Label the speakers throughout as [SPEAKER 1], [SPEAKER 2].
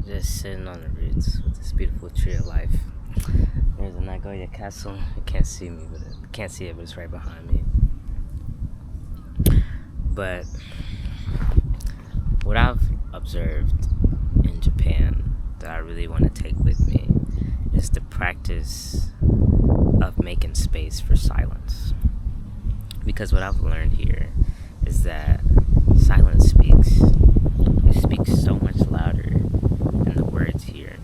[SPEAKER 1] Just sitting on the roots with this beautiful tree of life. There's a Nagoya castle. You can't see me, but can't see it, but it's right behind me. But what I've observed in Japan that I really want to take with me is the practice of making space for silence. Because what I've learned here is that silence speaks. It speaks so much louder than the words here.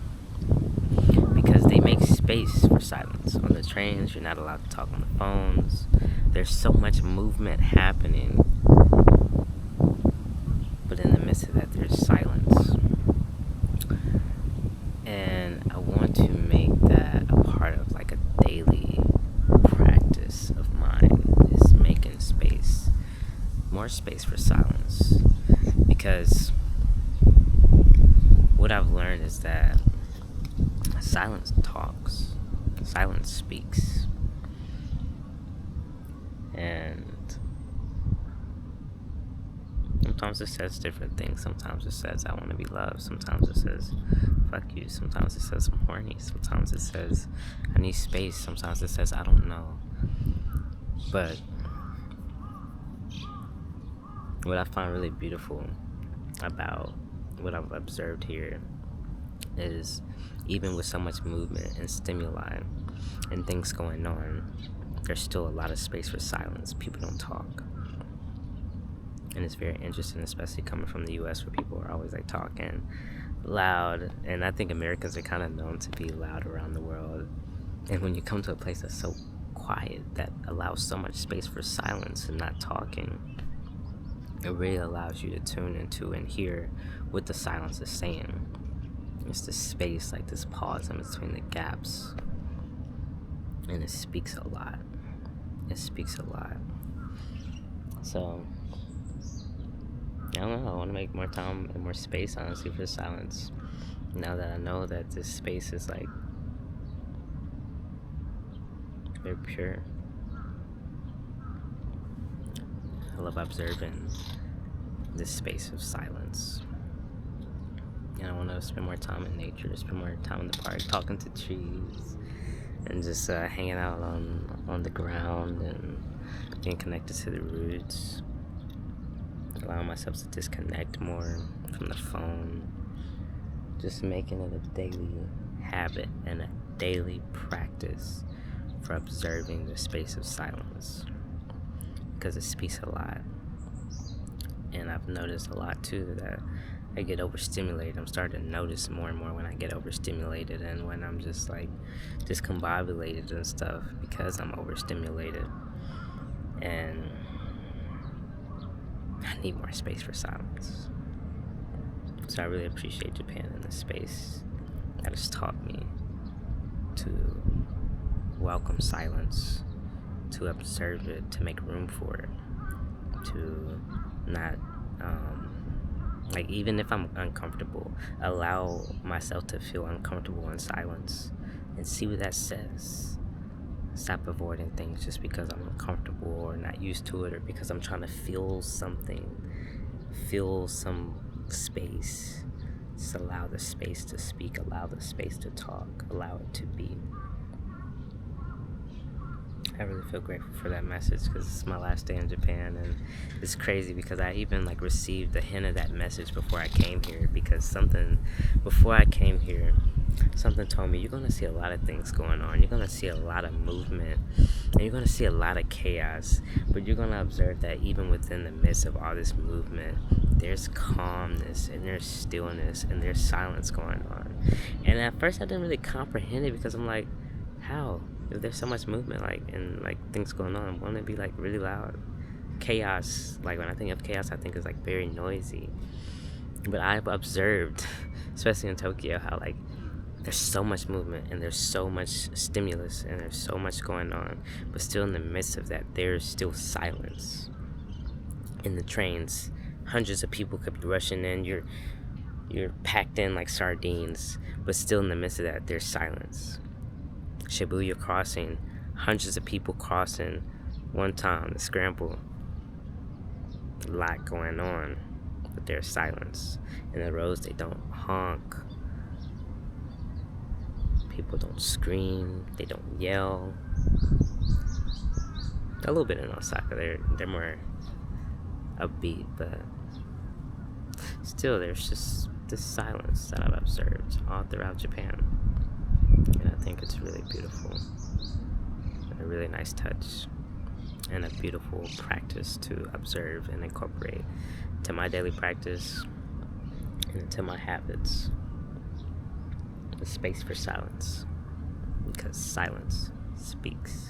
[SPEAKER 1] Because they make space for silence. On the trains, you're not allowed to talk on the phones. There's so much movement happening. But in the midst of that, there's silence. And I want to make that a part of like a daily practice of mine, is making space, more space for silence. Because what I've learned is that silence talks, silence speaks. And sometimes it says different things. Sometimes it says I want to be loved. Sometimes it says fuck you. Sometimes it says I'm horny. Sometimes it says I need space. Sometimes it says I don't know. But what I find really beautiful about what I've observed here is even with so much movement and stimuli and things going on, there's still a lot of space for silence. People don't talk. And it's very interesting, especially coming from the US, where people are always like talking loud. And I think Americans are kind of known to be loud around the world. And when you come to a place that's so quiet, that allows so much space for silence and not talking, it really allows you to tune into and hear what the silence is saying. It's this space, like this pause in between the gaps. And it speaks a lot. It speaks a lot. So I don't know, I want to make more time and more space, honestly, for silence. Now that I know that this space is like very pure. I love observing this space of silence. And I want to spend more time in nature, spend more time in the park, talking to trees, and just hanging out on the ground and being connected to the roots. Allowing myself to disconnect more from the phone. Just making it a daily habit and a daily practice for observing the space of silence. Because it speaks a lot. And I've noticed a lot too that I get overstimulated. I'm starting to notice more and more when I get overstimulated and when I'm just like discombobulated and stuff because I'm overstimulated. And I need more space for silence. So I really appreciate Japan in this space that has taught me to welcome silence, to observe it, to make room for it, to not, like even if I'm uncomfortable, allow myself to feel uncomfortable in silence and see what that says. Stop avoiding things just because I'm uncomfortable or not used to it, or because I'm trying to feel something, feel some space. Just allow the space to speak, allow the space to talk, allow it to be. I really feel grateful for that message because it's my last day in Japan, and it's crazy because I even like received a hint of that message before I came here, because before I came here, something told me you're going to see a lot of things going on. You're going to see a lot of movement, and you're going to see a lot of chaos, but you're going to observe that even within the midst of all this movement, there's calmness and there's stillness and there's silence going on. And at first I didn't really comprehend it because I'm like, how? If there's so much movement, like, and like things going on, won't it be like really loud? Chaos, like when I think of chaos, I think it's like very noisy. But I've observed, especially in Tokyo, how like there's so much movement and there's so much stimulus and there's so much going on, but still in the midst of that, there's still silence. In the trains, hundreds of people could be rushing in. You're packed in like sardines, but still in the midst of that, there's silence. Shibuya crossing, hundreds of people crossing one time, the scramble. A lot going on, but there's silence. In the roads, they don't honk People don't scream, they don't yell. A little bit in Osaka, they're more upbeat, but still there's just this silence that I've observed all throughout Japan. And I think it's really beautiful. A really nice touch. And a beautiful practice to observe and incorporate to my daily practice and into my habits. The space for silence. Because silence speaks.